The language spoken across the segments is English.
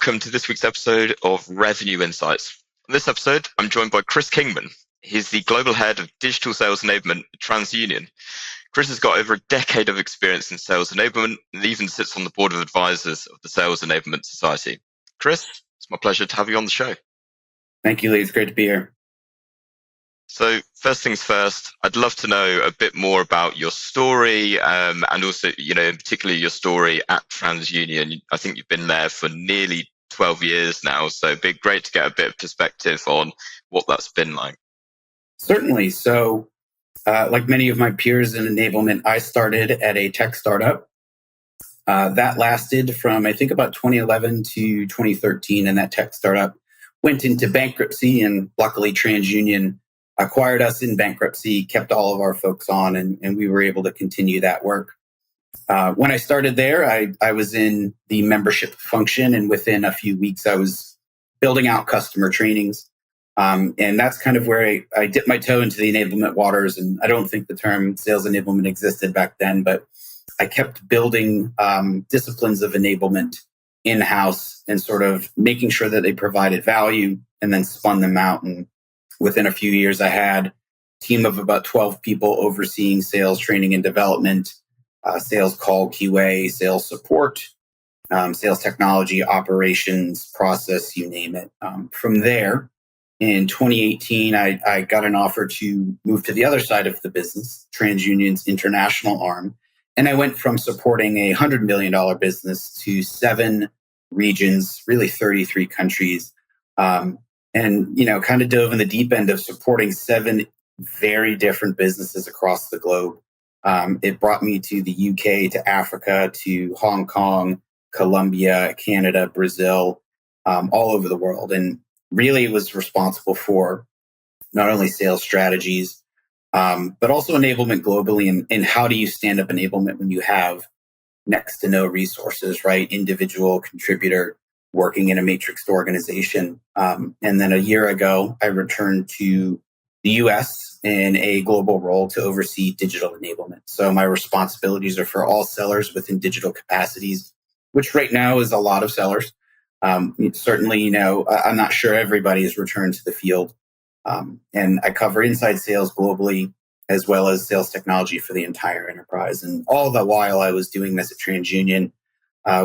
welcome to this week's episode of Revenue Insights. On this episode, I'm joined by Chris Kingman. He's the Global Head of Digital Sales Enablement at TransUnion. Chris has got over a decade of experience in sales enablement and even sits on the board of advisors of the Sales Enablement Society. Chris, it's my pleasure to have you on the show. Thank you, Lee. It's great to be here. So first things first, I'd love to know a bit more about your story and also, in particular your story at TransUnion. I think you've been there for nearly 12 years now, so it'd be great to get a bit of perspective on what that's been like. Certainly. So like many of my peers in enablement, I started at a tech startup. That lasted from, I think, about 2011 to 2013, and that tech startup went into bankruptcy, and luckily TransUnion acquired us in bankruptcy, kept all of our folks on, and we were able to continue that work. When I started there, I was in the membership function, and within a few weeks, I was building out customer trainings. And that's kind of where I dipped my toe into the enablement waters. And I don't think the term sales enablement existed back then, but I kept building disciplines of enablement in-house and sort of making sure that they provided value, and then spun them out. And within a few years, I had a team of about 12 people overseeing sales training and development, sales call QA, sales support, sales technology, operations, process, you name it. From there, in 2018, I got an offer to move to the other side of the business, TransUnion's international arm. And I went from supporting a $100 million business to 7 regions, really 33 countries. And, kind of dove in the deep end of supporting 7 very different businesses across the globe. It brought me to the UK, to Africa, to Hong Kong, Colombia, Canada, Brazil, all over the world. And really was responsible for not only sales strategies, but also enablement globally. And how do you stand up enablement when you have next to no resources, right? Individual contributor working in a matrixed organization. And then a year ago, I returned to the US in a global role to oversee digital enablement. So my responsibilities are for all sellers within digital capacities, which right now is a lot of sellers. Certainly, I'm not sure everybody has returned to the field. And I cover inside sales globally, as well as sales technology for the entire enterprise. And all the while I was doing this at TransUnion,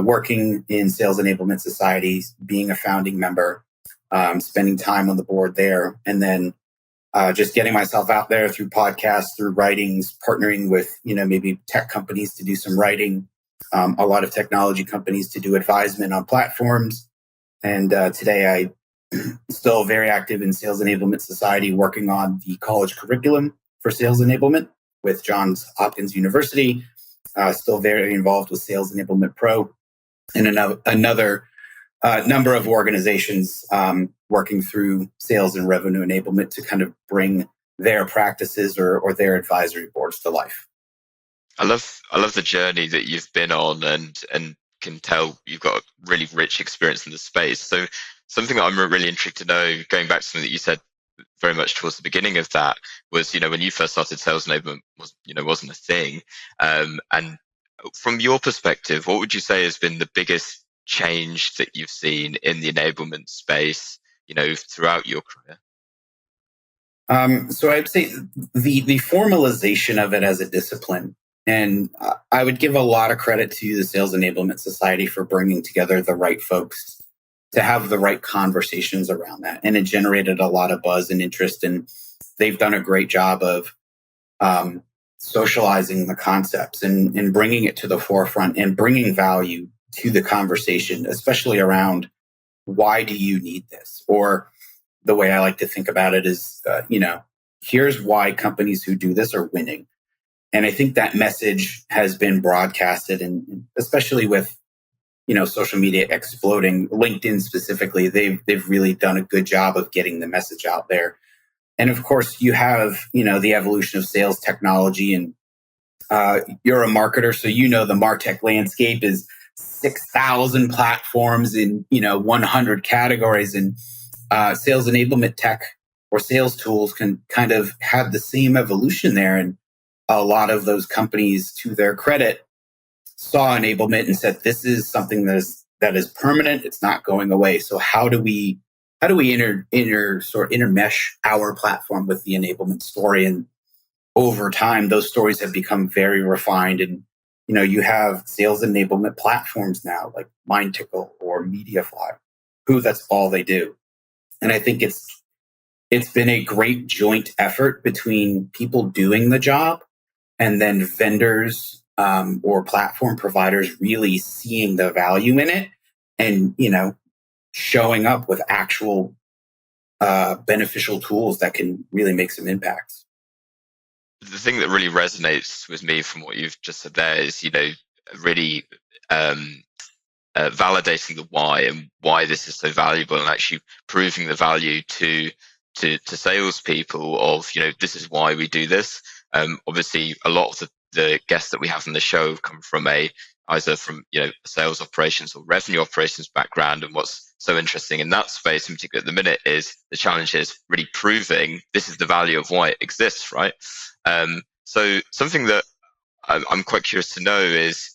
working in Sales Enablement Societies, being a founding member, spending time on the board there, and then just getting myself out there through podcasts, through writings, partnering with, maybe tech companies to do some writing, a lot of technology companies to do advisement on platforms. And today I'm still very active in Sales Enablement Society, working on the college curriculum for sales enablement with Johns Hopkins University. Still very involved with Sales Enablement Pro and another number of organizations working through sales and revenue enablement to kind of bring their practices or their advisory boards to life. I love the journey that you've been on and can tell you've got a really rich experience in the space. So something that I'm really intrigued to know, going back to something that you said very much towards the beginning of that, was, when you first started sales enablement wasn't a thing. And from your perspective, what would you say has been the biggest change that you've seen in the enablement space, throughout your career? So I'd say the formalization of it as a discipline. And I would give a lot of credit to the Sales Enablement Society for bringing together the right folks to have the right conversations around that. And it generated a lot of buzz and interest. And they've done a great job of socializing the concepts and bringing it to the forefront and bringing value to the conversation, especially around why do you need this? Or the way I like to think about it is, here's why companies who do this are winning. And I think that message has been broadcasted, and especially with, social media exploding, LinkedIn specifically, they've really done a good job of getting the message out there. And of course, you have, the evolution of sales technology, and you're a marketer, so the MarTech landscape is 6,000 platforms in 100 categories, and sales enablement tech or sales tools can kind of have the same evolution there. And a lot of those companies, to their credit, saw enablement and said, this is something that is that is permanent. It's not going away. So how do we intermesh our platform with the enablement story? And over time, those stories have become very refined. And you have sales enablement platforms now, like MindTickle or MediaFly, who that's all they do. And I think it's been a great joint effort between people doing the job and then vendors or platform providers really seeing the value in it and showing up with actual beneficial tools that can really make some impacts. The thing that really resonates with me from what you've just said there is, really validating the why and why this is so valuable, and actually proving the value to salespeople of, this is why we do this. Obviously, a lot of the guests that we have on the show have come from either from sales operations or revenue operations background, and what's so interesting in that space, in particular at the minute, is the challenge is really proving this is the value of why it exists, right? So something that I'm quite curious to know is,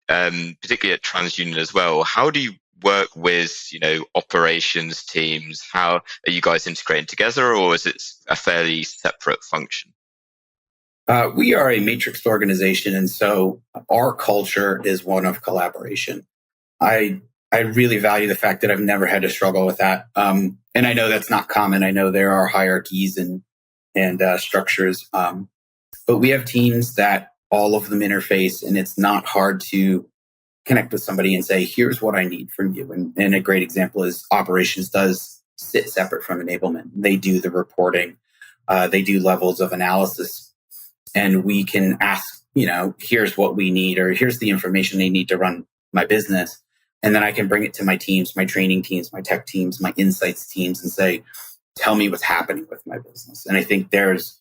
particularly at TransUnion as well, how do you work with operations teams? How are you guys integrating together, or is it a fairly separate function? We are a matrixed organization, and so our culture is one of collaboration. I really value the fact that I've never had to struggle with that, and I know that's not common. I know there are hierarchies and structures, but we have teams that all of them interface, and it's not hard to connect with somebody and say, here's what I need from you. And a great example is operations does sit separate from enablement. They do the reporting. They do levels of analysis, and we can ask, here's what we need, or here's the information they need to run my business. And then I can bring it to my teams, my training teams, my tech teams, my insights teams, and say, tell me what's happening with my business. And I think there's,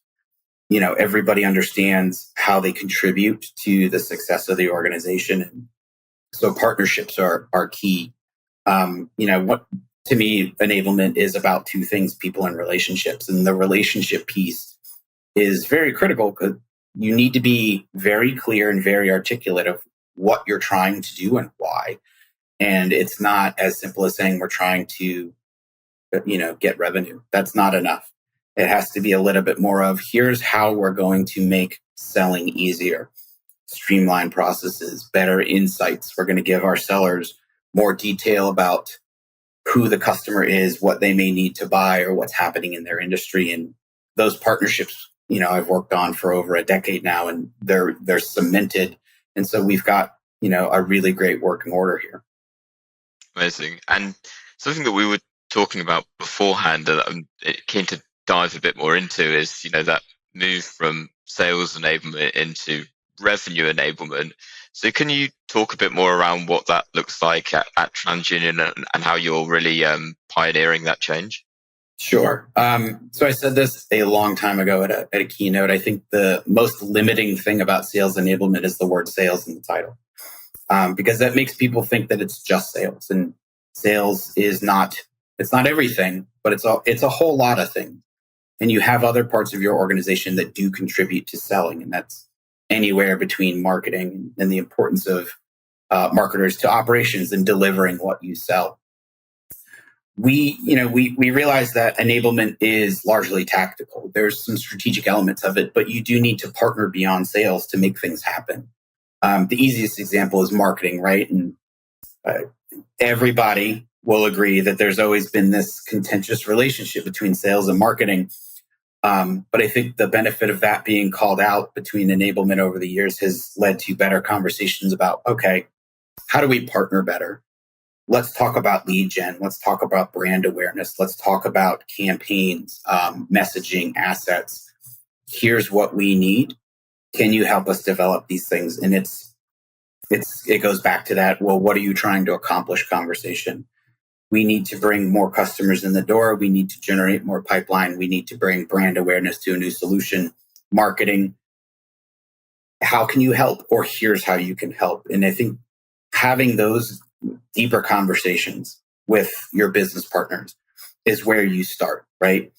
everybody understands how they contribute to the success of the organization. And so partnerships are key. What to me, enablement is about two things: people and relationships. And the relationship piece is very critical, because you need to be very clear and very articulate of what you're trying to do and why. And it's not as simple as saying we're trying to, get revenue. That's not enough. It has to be a little bit more of, here's how we're going to make selling easier, streamline processes, better insights. We're going to give our sellers more detail about who the customer is, what they may need to buy, or what's happening in their industry. And those partnerships, I've worked on for over a decade now, and they're cemented. And so we've got, a really great working order here. Amazing. And something that we were talking about beforehand that I'm keen to dive a bit more into is, that move from sales enablement into revenue enablement. So can you talk a bit more around what that looks like at TransUnion and how you're really pioneering that change? Sure. So I said this a long time ago at a keynote. I think the most limiting thing about sales enablement is the word sales in the title, because that makes people think that it's just sales, and sales is not. It's not everything, but it's a whole lot of things. And you have other parts of your organization that do contribute to selling, and that's anywhere between marketing and the importance of marketers to operations and delivering what you sell. We realize that enablement is largely tactical. There's some strategic elements of it, but you do need to partner beyond sales to make things happen. The easiest example is marketing, right? And everybody will agree that there's always been this contentious relationship between sales and marketing. But I think the benefit of that being called out between enablement over the years has led to better conversations about, okay, how do we partner better? Let's talk about lead gen. Let's talk about brand awareness. Let's talk about campaigns, messaging, assets. Here's what we need. Can you help us develop these things? And it goes back to that, well, what are you trying to accomplish conversation? We need to bring more customers in the door. We need to generate more pipeline. We need to bring brand awareness to a new solution. Marketing. How can you help? Or here's how you can help. And I think having those deeper conversations with your business partners is where you start, right?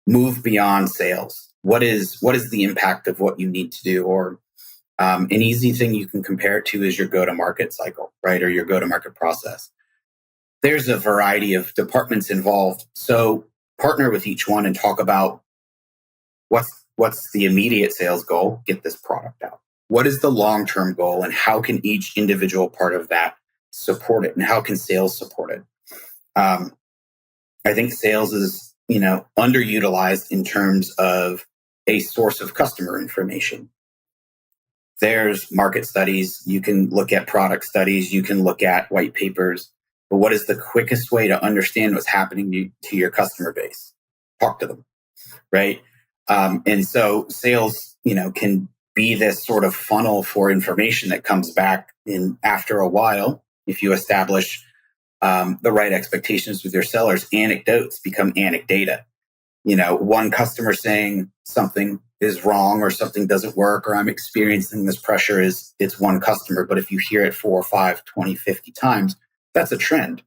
Move beyond sales. What is the impact of what you need to do? Or an easy thing you can compare it to is your go-to-market cycle, right? Or your go-to-market process. There's a variety of departments involved. So partner with each one and talk about what's the immediate sales goal, get this product out. What is the long-term goal, and how can each individual part of that support it, and how can sales support it? I think sales is, underutilized in terms of a source of customer information. There's market studies. You can look at product studies. You can look at white papers. But what is the quickest way to understand what's happening to your customer base? Talk to them, right? And so sales, can be this sort of funnel for information that comes back in after a while. If you establish the right expectations with your sellers, anecdotes become anecdata. One customer saying something is wrong or something doesn't work or I'm experiencing this pressure it's one customer. But if you hear it 4 or 5, 20, 50 times, that's a trend.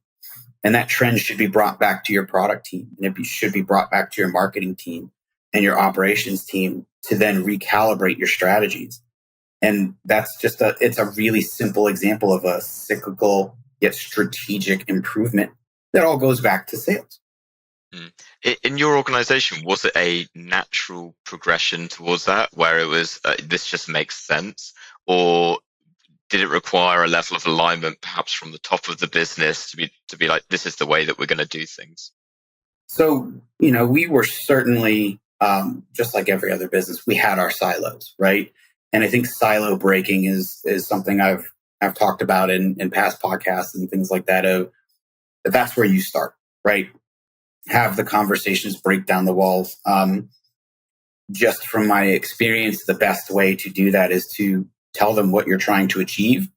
And that trend should be brought back to your product team. And it should be brought back to your marketing team and your operations team to then recalibrate your strategies. And that's it's a really simple example of a cyclical yet strategic improvement that all goes back to sales. In your organization, was it a natural progression towards that where it was, this just makes sense? Or did it require a level of alignment perhaps from the top of the business to be like, this is the way that we're going to do things? So, we were certainly, just like every other business, we had our silos, right? And I think silo breaking is something I've talked about in past podcasts and things like that. That's where you start, right? Have the conversations, break down the walls. Just from my experience, the best way to do that is to tell them what you're trying to achieve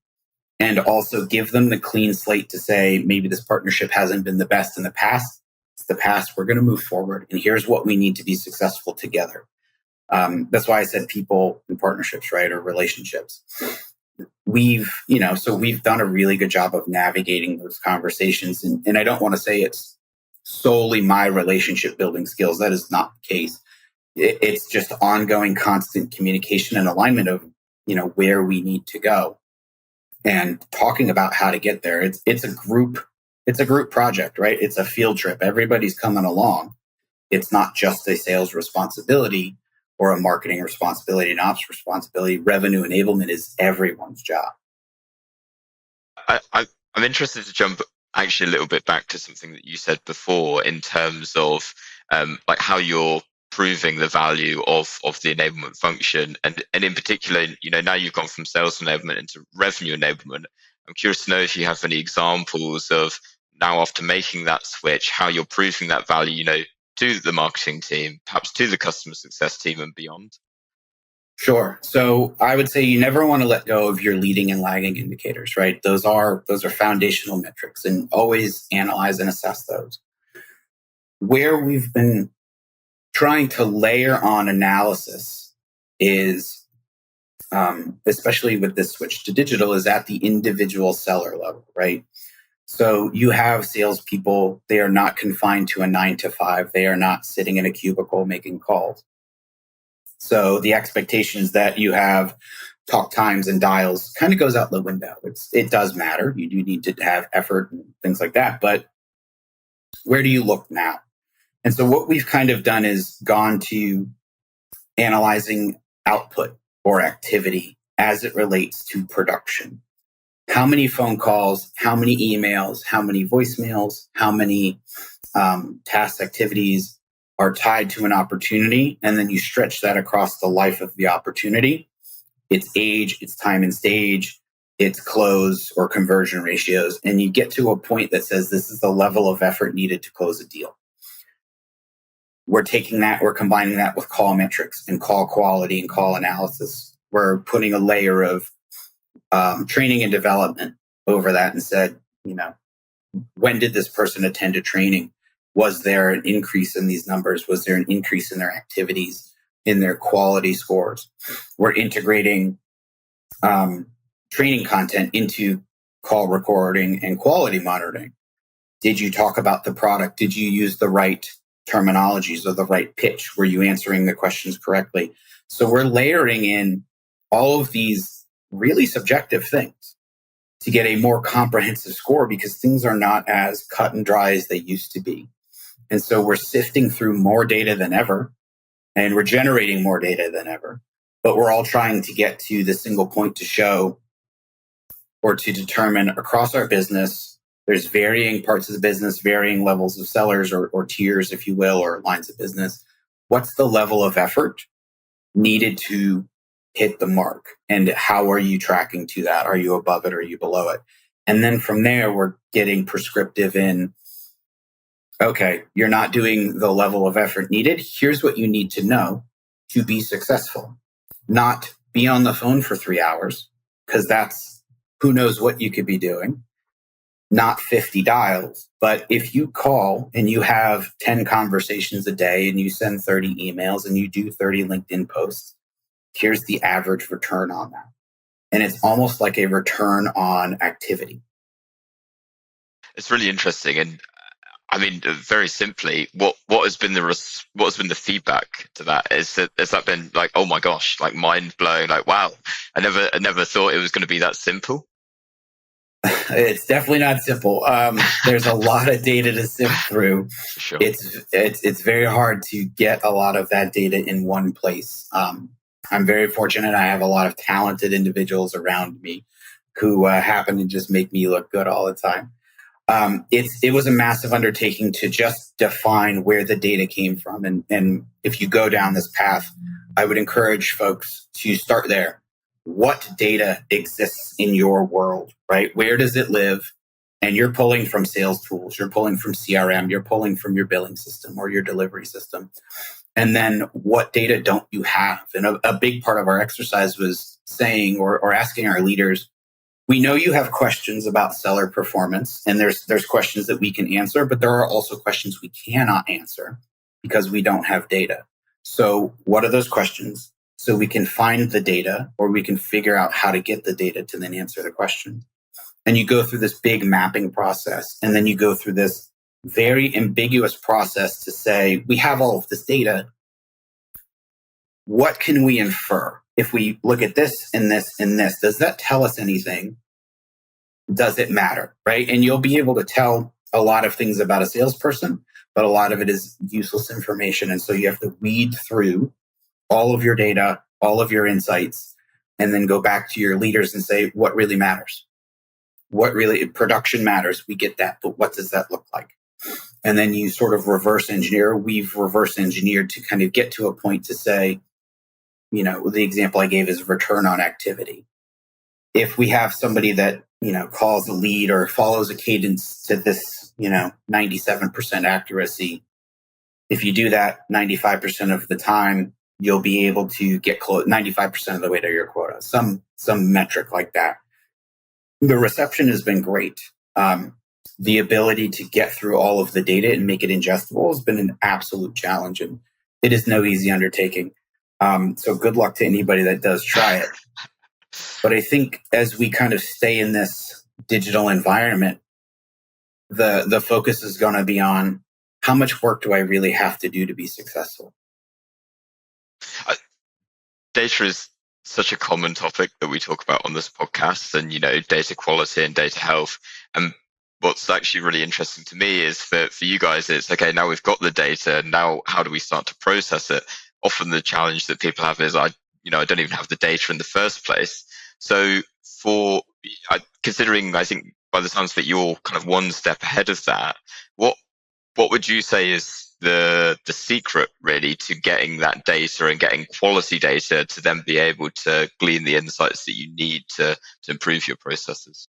and also give them the clean slate to say, maybe this partnership hasn't been the best in the past. It's the past. We're going to move forward. And here's what we need to be successful together. That's why I said people and partnerships, right? Or relationships. We've done a really good job of navigating those conversations. And I don't want to say it's solely my relationship building skills. That is not the case. It's just ongoing, constant communication and alignment of, where we need to go and talking about how to get there. It's a group project, right? It's a field trip. Everybody's coming along. It's not just a sales responsibility or a marketing responsibility, an ops responsibility. Revenue enablement is everyone's job. I'm interested to jump actually a little bit back to something that you said before in terms of like how you're proving the value of the enablement function, and in particular, now you've gone from sales enablement into revenue enablement. I'm curious to know if you have any examples of now after making that switch, how you're proving that value, to the marketing team, perhaps to the customer success team and beyond. Sure. So I would say you never want to let go of your leading and lagging indicators, right? Those are foundational metrics, and always analyze and assess those. Where we've been trying to layer on analysis is, especially with this switch to digital, is at the individual seller level, right? So you have salespeople, they are not confined to a 9 to 5. They are not sitting in a cubicle making calls. So the expectations that you have talk times and dials kind of goes out the window. It does matter. You do need to have effort and things like that. But where do you look now? And so what we've kind of done is gone to analyzing output or activity as it relates to production. How many phone calls, how many emails, how many voicemails, how many task activities are tied to an opportunity, and then you stretch that across the life of the opportunity. Its age, its time and stage, its close or conversion ratios, and you get to a point that says this is the level of effort needed to close a deal. We're taking that, we're combining that with call metrics and call quality and call analysis. We're putting a layer of training and development over that and said, when did this person attend a training? Was there an increase in these numbers? Was there an increase in their activities, in their quality scores? We're integrating training content into call recording and quality monitoring. Did you talk about the product? Did you use the right terminologies or the right pitch? Were you answering the questions correctly? So we're layering in all of these really subjective things to get a more comprehensive score because things are not as cut and dry as they used to be. And so we're sifting through more data than ever, and we're generating more data than ever. But we're all trying to get to the single point to show or to determine across our business. There's varying parts of the business, varying levels of sellers or tiers, if you will, or lines of business. What's the level of effort needed to hit the mark? And how are you tracking to that? Are you above it? Or are you below it? And then from there, we're getting prescriptive in, okay, you're not doing the level of effort needed. Here's what you need to know to be successful. Not be on the phone for 3 hours, because that's who knows what you could be doing. Not 50 dials. But if you call and you have 10 conversations a day and you send 30 emails and you do 30 LinkedIn posts, here's the average return on that. And it's almost like a return on activity. It's really interesting. And I mean, very simply, what has been the feedback to that? Has that been like, oh my gosh, like mind blowing, like wow, I never thought it was going to be that simple? It's definitely not simple. There's a lot of data to sift through. Sure. It's very hard to get a lot of that data in one place. I'm very fortunate. I have a lot of talented individuals around me who happen to just make me look good all the time. It was a massive undertaking to just define where the data came from. And if you go down this path, I would encourage folks to start there. What data exists in your world, right? Where does it live? And you're pulling from sales tools, you're pulling from CRM, you're pulling from your billing system or your delivery system. And then what data don't you have? And a big part of our exercise was saying or asking our leaders, we know you have questions about seller performance, and there's questions that we can answer, but there are also questions we cannot answer because we don't have data. So what are those questions? So we can find the data, or we can figure out how to get the data to then answer the question. And you go through this big mapping process, and then you go through this very ambiguous process to say, we have all of this data. What can we infer? If we look at this and this and this, does that tell us anything? Does it matter, right? And you'll be able to tell a lot of things about a salesperson, but a lot of it is useless information. And so you have to weed through all of your data, all of your insights, and then go back to your leaders and say, what really matters? What really, production matters. We get that, but what does that look like? And then you sort of reverse engineer. We've reverse engineered to kind of get to a point to say, you know, the example I gave is return on activity. If we have somebody that, you know, calls a lead or follows a cadence to this, you know, 97% accuracy, if you do that 95% of the time, you'll be able to get close 95% of the way to your quota, some metric like that. The reception has been great. The ability to get through all of the data and make it ingestible has been an absolute challenge, and it is no easy undertaking. So good luck to anybody that does try it. But I think as we kind of stay in this digital environment, the focus is going to be on how much work do I really have to do to be successful? Data is such a common topic that we talk about on this podcast, and, you know, data quality and data health. And what's actually really interesting to me is for you guys, it's okay, now we've got the data. Now, how do we start to process it? Often the challenge that people have is I don't even have the data in the first place. So considering, I think by the sounds of it, you're kind of one step ahead of that. What would you say is the secret really to getting that data and getting quality data to then be able to glean the insights that you need to improve your processes?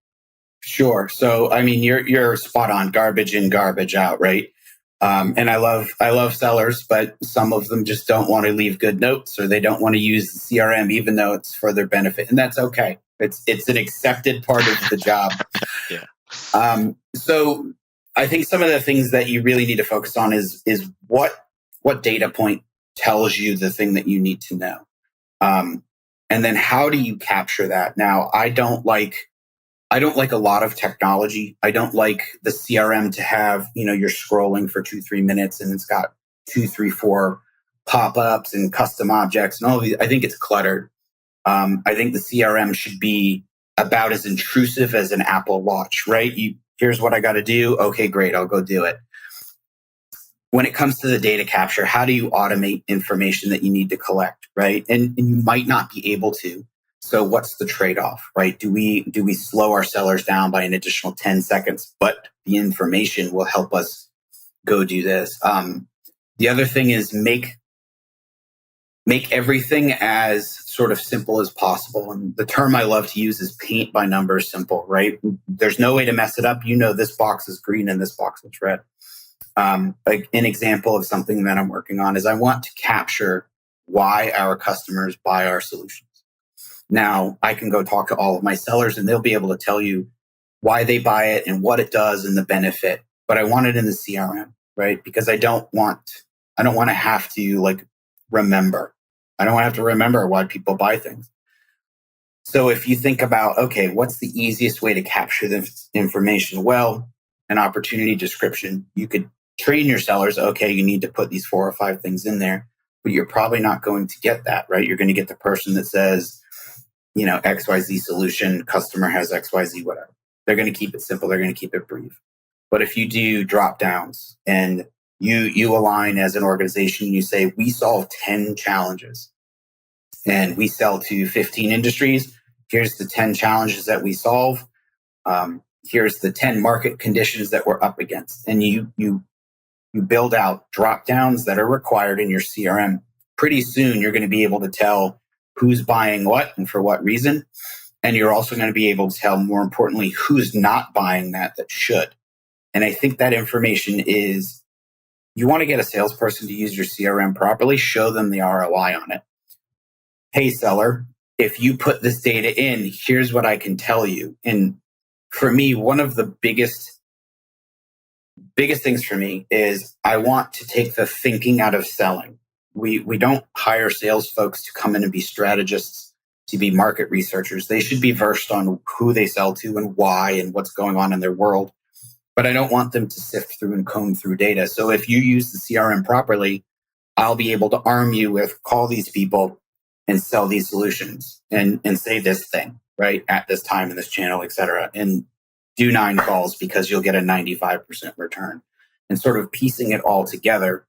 Sure. So, I mean, you're spot on. Garbage in, garbage out, right? And I love sellers, but some of them just don't want to leave good notes, or they don't want to use the CRM, even though it's for their benefit, and that's okay. It's an accepted part of the job. Yeah. So I think some of the things that you really need to focus on is what data point tells you the thing that you need to know, and then how do you capture that? Now, I don't like a lot of technology. I don't like the CRM to have, you know, you're scrolling for 2-3 minutes and it's got 2, 3, 4 pop-ups and custom objects and all of these. I think it's cluttered. I think the CRM should be about as intrusive as an Apple Watch, right? Here's what I got to do. Okay, great. I'll go do it. When it comes to the data capture, how do you automate information that you need to collect, right? And you might not be able to. So what's the trade-off, right? Do we slow our sellers down by an additional 10 seconds, but the information will help us go do this? The other thing is make everything as sort of simple as possible. And the term I love to use is paint by numbers simple, right? There's no way to mess it up. This box is green and this box is red. Like an example of something that I'm working on is I want to capture why our customers buy our solutions. Now I can go talk to all of my sellers and they'll be able to tell you why they buy it and what it does and the benefit, but I want it in the CRM, right? Because I don't want to have to remember. I don't want to have to remember why people buy things. So if you think about, okay, what's the easiest way to capture this information? Well, an opportunity description. You could train your sellers, okay, you need to put these 4 or 5 things in there, but you're probably not going to get that, right? You're going to get the person that says, XYZ solution, customer has XYZ, whatever. They're going to keep it simple. They're going to keep it brief. But if you do drop downs and you align as an organization, you say, we solve 10 challenges and we sell to 15 industries. Here's the 10 challenges that we solve. Here's the 10 market conditions that we're up against. And you build out drop downs that are required in your CRM. Pretty soon, you're going to be able to tell who's buying what and for what reason. And you're also going to be able to tell, more importantly, who's not buying that should. And I think that information is, you want to get a salesperson to use your CRM properly, show them the ROI on it. Hey, seller, if you put this data in, here's what I can tell you. And for me, one of the biggest things for me is I want to take the thinking out of selling. We don't hire sales folks to come in and be strategists, to be market researchers. They should be versed on who they sell to and why and what's going on in their world. But I don't want them to sift through and comb through data. So if you use the CRM properly, I'll be able to arm you with call these people and sell these solutions and say this thing, right, at this time in this channel, et cetera, and do 9 calls because you'll get a 95% return, and sort of piecing it all together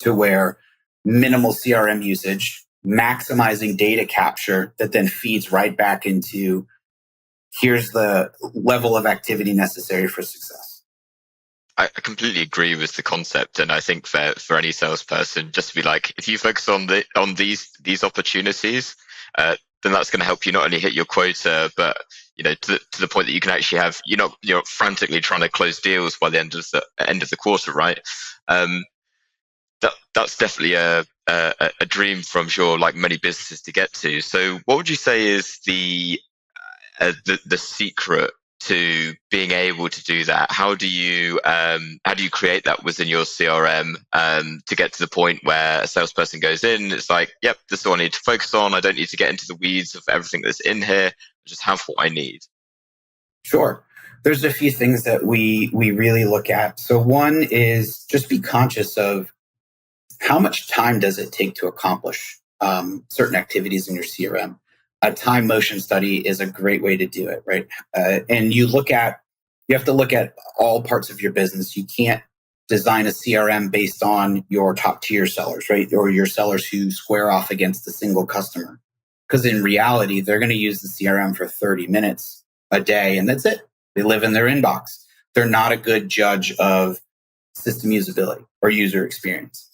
to where minimal CRM usage, maximizing data capture that then feeds right back into here's the level of activity necessary for success. I completely agree with the concept, and I think for any salesperson, just to be like, if you focus on these opportunities, then that's going to help you not only hit your quota, but to the point that you can actually have you're not frantically trying to close deals by the end of the quarter, right? That's definitely a dream from sure, like many businesses to get to. So, what would you say is the secret to being able to do that? How do you create that within your CRM to get to the point where a salesperson goes in, it's like, yep, this is what I need to focus on. I don't need to get into the weeds of everything that's in here. I just have what I need. Sure. There's a few things that we really look at. So one is just be conscious of how much time does it take to accomplish certain activities in your CRM. A time motion study is a great way to do it, right? And you have to look at all parts of your business. You can't design a CRM based on your top tier sellers, right? Or your sellers who square off against a single customer. Because in reality, they're going to use the CRM for 30 minutes a day, and that's it. They live in their inbox. They're not a good judge of system usability or user experience.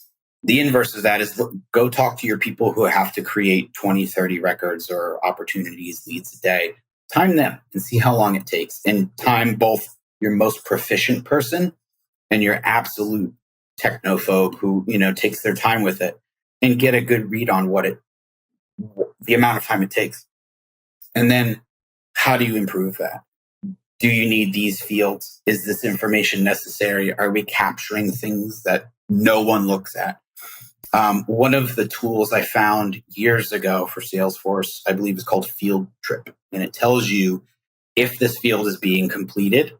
The inverse of that is go talk to your people who have to create 20, 30 records or opportunities, leads a day. Time them and see how long it takes. And time both your most proficient person and your absolute technophobe who, takes their time with it, and get a good read on the amount of time it takes. And then how do you improve that? Do you need these fields? Is this information necessary? Are we capturing things that no one looks at? One of the tools I found years ago for Salesforce, I believe, is called Field Trip. And it tells you if this field is being completed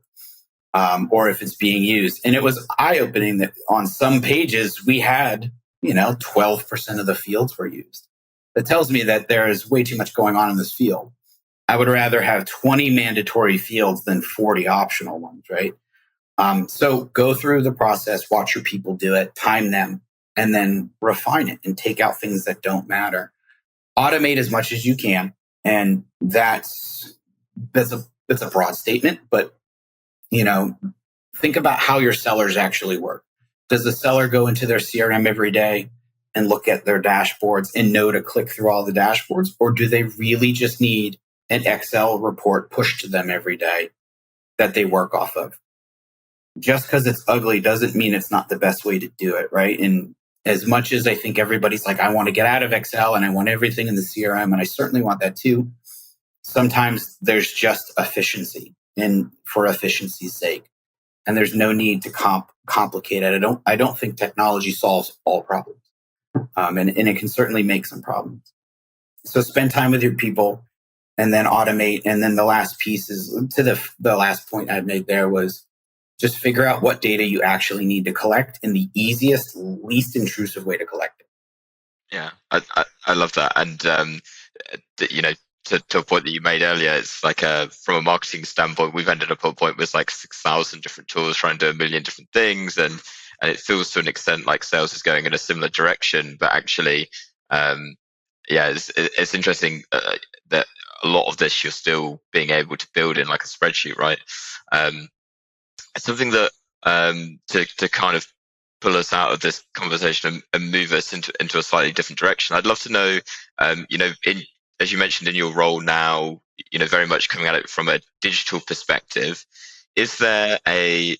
or if it's being used. And it was eye-opening that on some pages we had, 12% of the fields were used. That tells me that there is way too much going on in this field. I would rather have 20 mandatory fields than 40 optional ones, right? So go through the process, watch your people do it, time them, and then refine it and take out things that don't matter. Automate as much as you can. And that's a broad statement, but think about how your sellers actually work. Does the seller go into their CRM every day and look at their dashboards and know to click through all the dashboards? Or do they really just need an Excel report pushed to them every day that they work off of? Just because it's ugly doesn't mean it's not the best way to do it, right? And as much as I think everybody's like, I want to get out of Excel and I want everything in the CRM, and I certainly want that too, sometimes there's just efficiency and for efficiency's sake. And there's no need to complicate it. I don't think technology solves all problems. And it can certainly make some problems. So spend time with your people and then automate. And then the last piece is to the last point I made there was just figure out what data you actually need to collect in the easiest, least intrusive way to collect it. Yeah, I love that. And, to a point that you made earlier, it's like from a marketing standpoint, we've ended up at a point with like 6,000 different tools trying to do a million different things. And it feels to an extent like sales is going in a similar direction. But actually, it's interesting that a lot of this you're still being able to build in like a spreadsheet, right? Something that to kind of pull us out of this conversation and move us into a slightly different direction. I'd love to know, as you mentioned in your role now, very much coming at it from a digital perspective. Is there a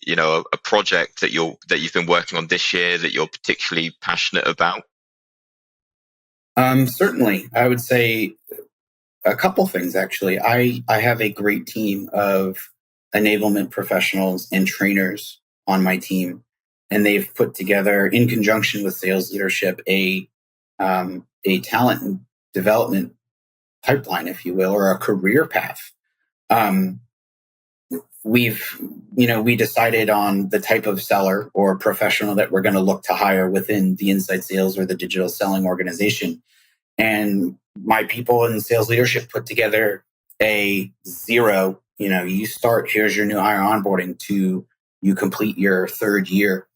project that you've been working on this year that you're particularly passionate about? Certainly, I would say a couple things actually. I have a great team of enablement professionals and trainers on my team, and they've put together, in conjunction with sales leadership, a talent and development pipeline, if you will, or a career path. We decided on the type of seller or professional that we're going to look to hire within the inside sales or the digital selling organization. And my people in sales leadership put together a zero, you start, here's your new hire onboarding to you complete your third year.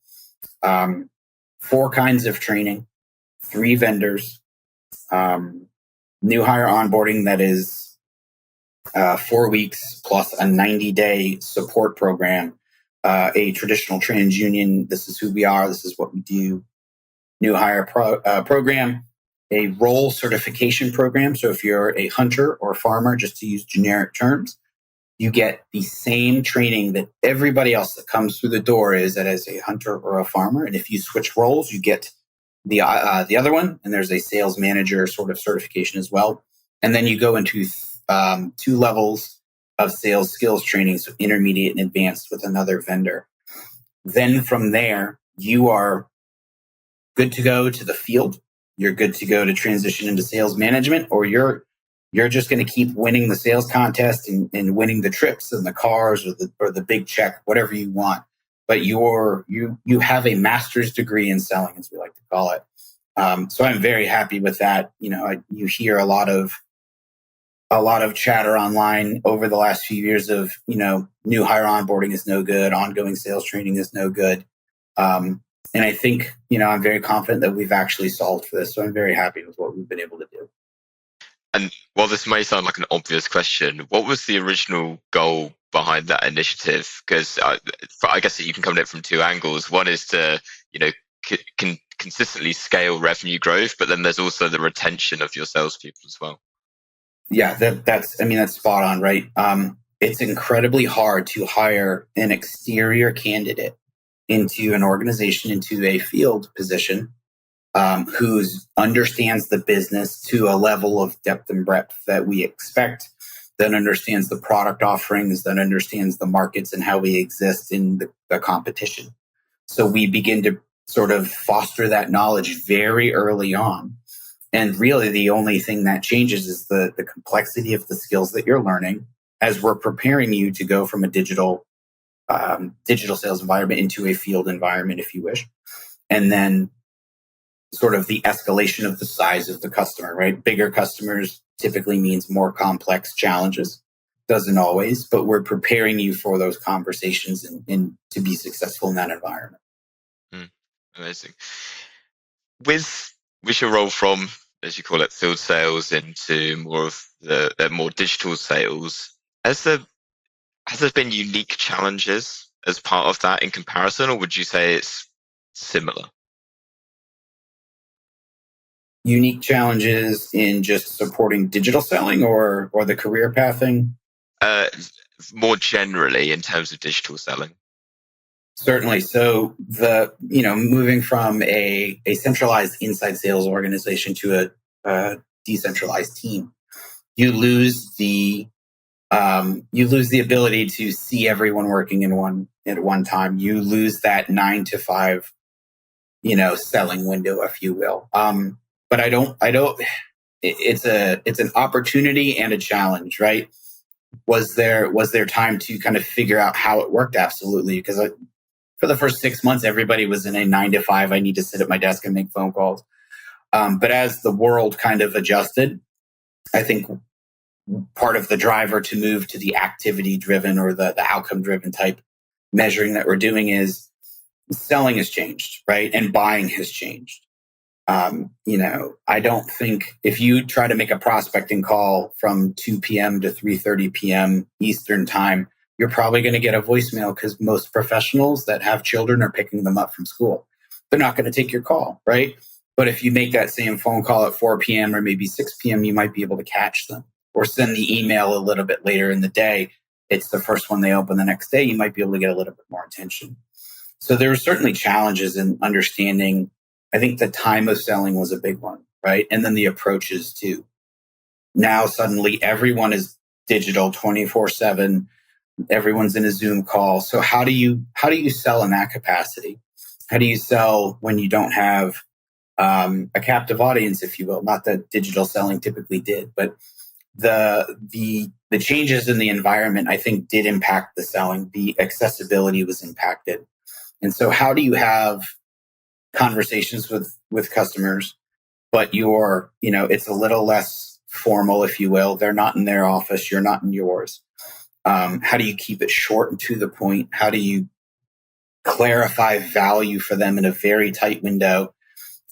4 kinds of training, 3 vendors, new hire onboarding that is 4 weeks plus a 90-day support program, a traditional TransUnion, this is who we are, this is what we do, new hire program, a role certification program. So if you're a hunter or farmer, just to use generic terms, you get the same training that everybody else that comes through the door is as a hunter or a farmer. And if you switch roles, you get the other one. And there's a sales manager sort of certification as well. And then you go into 2 levels of sales skills training, so intermediate and advanced with another vendor. Then from there, you are good to go to the field. You're good to go to transition into sales management, or you're just going to keep winning the sales contest and winning the trips and the cars or the big check, whatever you want. But you have a master's degree in selling, as we like to call it. So I'm very happy with that. You hear a lot of chatter online over the last few years of, new hire onboarding is no good, ongoing sales training is no good. And I think, I'm very confident that we've actually solved for this. So I'm very happy with what we've been able to do. And while this may sound like an obvious question, what was the original goal behind that initiative? Because I guess that you can come at it from 2 angles. One is to, consistently scale revenue growth, but then there's also the retention of your salespeople as well. Yeah, that's spot on, right? It's incredibly hard to hire an exterior candidate into an organization, into a field position, who understands the business to a level of depth and breadth that we expect, that understands the product offerings, that understands the markets and how we exist in the competition. So we begin to sort of foster that knowledge very early on. And really the only thing that changes is the complexity of the skills that you're learning as we're preparing you to go from a digital sales environment into a field environment, if you wish. And then sort of the escalation of the size of the customer, right? Bigger customers typically means more complex challenges. Doesn't always, but we're preparing you for those conversations and to be successful in that environment. Amazing. With your role from, as you call it, field sales into more of the more digital sales, has there been unique challenges as part of that in comparison, or would you say it's similar? Unique challenges in just supporting digital selling or the career pathing? Uh, More generally in terms of digital selling. Certainly. So moving from a centralized inside sales organization to a decentralized team, you lose the ability to see everyone working at one time. You lose that 9 to 5, selling window, if you will. But I don't. It's an opportunity and a challenge, right? Was there time to kind of figure out how it worked? Absolutely, because for the first 6 months, everybody was in a 9 to 5. I need to sit at my desk and make phone calls. But as the world kind of adjusted, I think part of the driver to move to the activity driven or the outcome driven type measuring that we're doing is selling has changed, right? And buying has changed. I don't think if you try to make a prospecting call from 2 p.m. to 3:30 p.m. Eastern time, you're probably going to get a voicemail because most professionals that have children are picking them up from school. They're not going to take your call, right? But if you make that same phone call at 4 p.m. or maybe 6 p.m., you might be able to catch them or send the email a little bit later in the day. It's the first one they open the next day. You might be able to get a little bit more attention. So there were certainly challenges in understanding. I think the time of selling was a big one, right? And then the approaches too. Now suddenly everyone is digital 24/7. Everyone's in a Zoom call. So how do you sell in that capacity? How do you sell when you don't have a captive audience, if you will? Not that digital selling typically did, but the changes in the environment, I think, did impact the selling. The accessibility was impacted. And so how do you have conversations with customers, but it's a little less formal, if you will. They're not in their office. You're not in yours. How do you keep it short and to the point? How do you clarify value for them in a very tight window,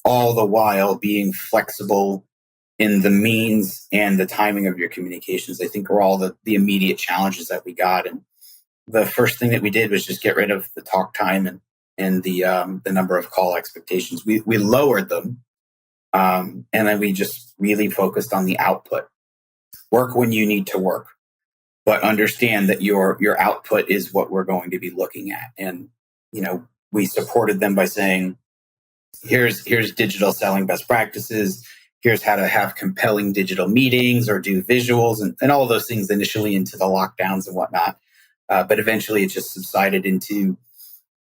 all the while being flexible in the means and the timing of your communications? I think are all the immediate challenges that we got. And the first thing that we did was just get rid of the talk time and the number of call expectations. We lowered them, and then we just really focused on the output. Work when you need to work, but understand that your output is what we're going to be looking at. And we supported them by saying, here's digital selling best practices. Here's how to have compelling digital meetings or do visuals and all of those things initially into the lockdowns and whatnot. But eventually it just subsided into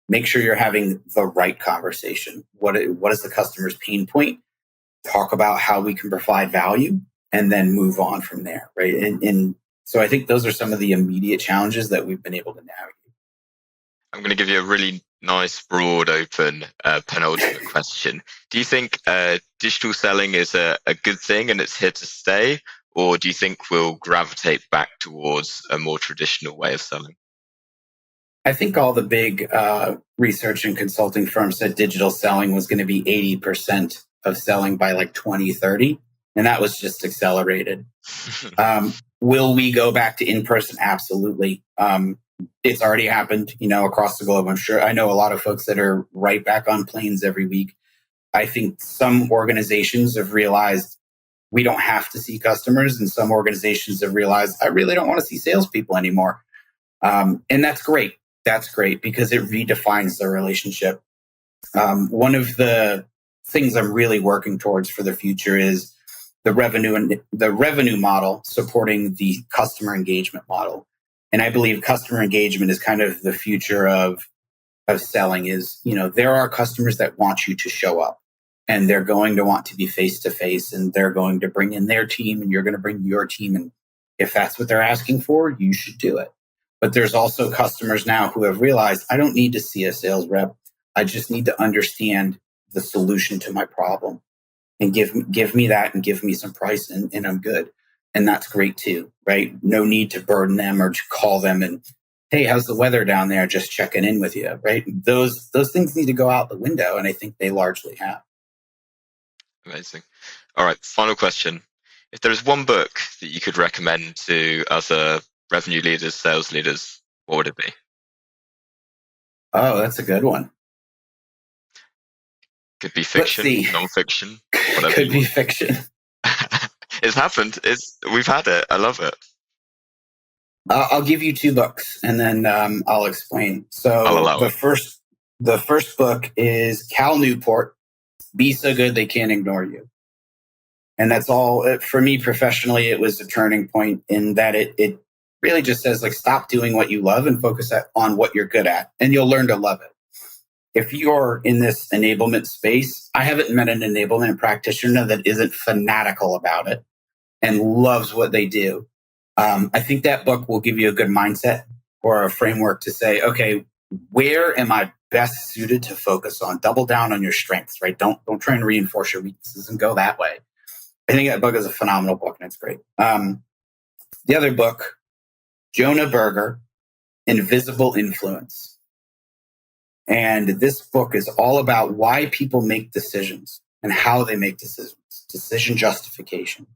make sure you're having the right conversation. What is the customer's pain point? Talk about how we can provide value and then move on from there, right? And so I think those are some of the immediate challenges that we've been able to navigate. I'm going to give you a really nice, broad, open penultimate question. Do you think digital selling is a good thing and it's here to stay? Or do you think we'll gravitate back towards a more traditional way of selling? I think all the big research and consulting firms said digital selling was going to be 80% of selling by like 2030. And that was just accelerated. Will we go back to in-person? Absolutely. It's already happened, across the globe. I'm sure I know a lot of folks that are right back on planes every week. I think some organizations have realized we don't have to see customers, and some organizations have realized I really don't want to see salespeople anymore. And that's great. That's great because it redefines the relationship. One of the things I'm really working towards for the future is the revenue model supporting the customer engagement model. And I believe customer engagement is kind of the future of selling is, there are customers that want you to show up and they're going to want to be face to face and they're going to bring in their team and you're going to bring your team. And if that's what they're asking for, you should do it. But there's also customers now who have realized I don't need to see a sales rep. I just need to understand the solution to my problem, and give me that and give me some price, and I'm good. And that's great too, right? No need to burden them or to call them and, hey, how's the weather down there? Just checking in with you, right? Those things need to go out the window, and I think they largely have. Amazing. All right, final question. If there is one book that you could recommend to other revenue leaders, sales leaders, what would it be? Oh, that's a good one. Could be Let's fiction, see. non-fiction, whatever Could you be want. fiction. It's happened. We've had it. I love it. I'll give you two books, and then I'll explain. I'll So allow it. the first book is Cal Newport, "Be So Good They Can't Ignore You," and that's all for me professionally. It was a turning point in that it really just says, like, stop doing what you love and focus on what you're good at, and you'll learn to love it. If you're in this enablement space, I haven't met an enablement practitioner that isn't fanatical about it and loves what they do. I think that book will give you a good mindset or a framework to say, okay, where am I best suited to focus on? Double down on your strengths, right? Don't try and reinforce your weaknesses and go that way. I think that book is a phenomenal book, and it's great. The other book, Jonah Berger, Invisible Influence. And this book is all about why people make decisions and how they make decisions, decision justification.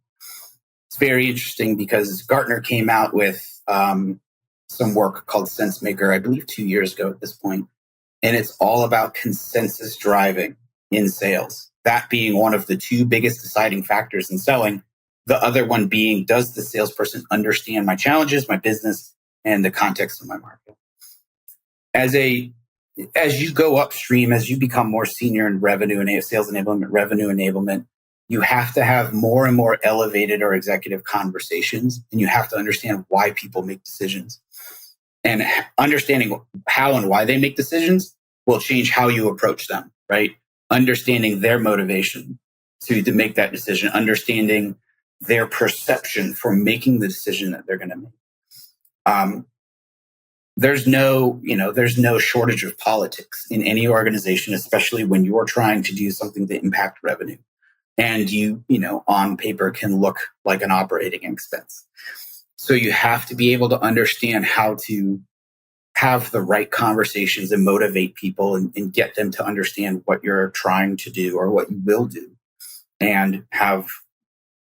It's very interesting because Gartner came out with some work called SenseMaker, I believe 2 years ago at this point. And it's all about consensus driving in sales. That being one of the two biggest deciding factors in selling. The other one being, does the salesperson understand my challenges, my business, and the context of my market? As you go upstream, as you become more senior in revenue and sales enablement, revenue enablement, you have to have more and more elevated or executive conversations, and you have to understand why people make decisions. And understanding how and why they make decisions will change how you approach them, right? Understanding their motivation to make that decision, understanding their perception for making the decision that they're going to make. There's no shortage of politics in any organization, especially when you're trying to do something to impact revenue. And you on paper can look like an operating expense. So you have to be able to understand how to have the right conversations and motivate people and get them to understand what you're trying to do or what you will do, and have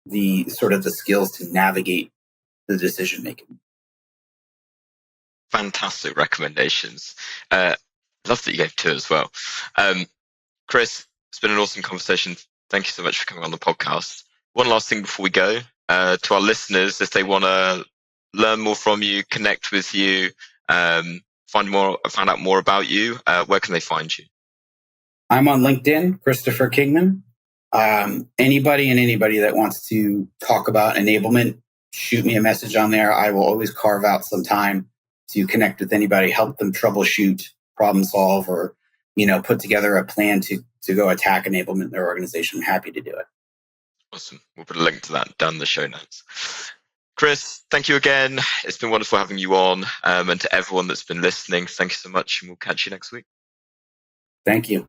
the sort of the skills to navigate the decision making. Fantastic recommendations. Love that you gave two as well. Chris, it's been an awesome conversation. Thank you so much for coming on the podcast. One last thing before we go, to our listeners, if they want to learn more from you, connect with you, find out more about you, where can they find you? I'm on LinkedIn, Christopher Kingman. Anybody that wants to talk about enablement, shoot me a message on there. I will always carve out some time to connect with anybody, help them troubleshoot, problem solve, or put together a plan to go attack enablement in their organization. I'm happy to do it. Awesome. We'll put a link to that down in the show notes. Chris, thank you again. It's been wonderful having you on. And to everyone that's been listening, thank you so much, and we'll catch you next week. Thank you.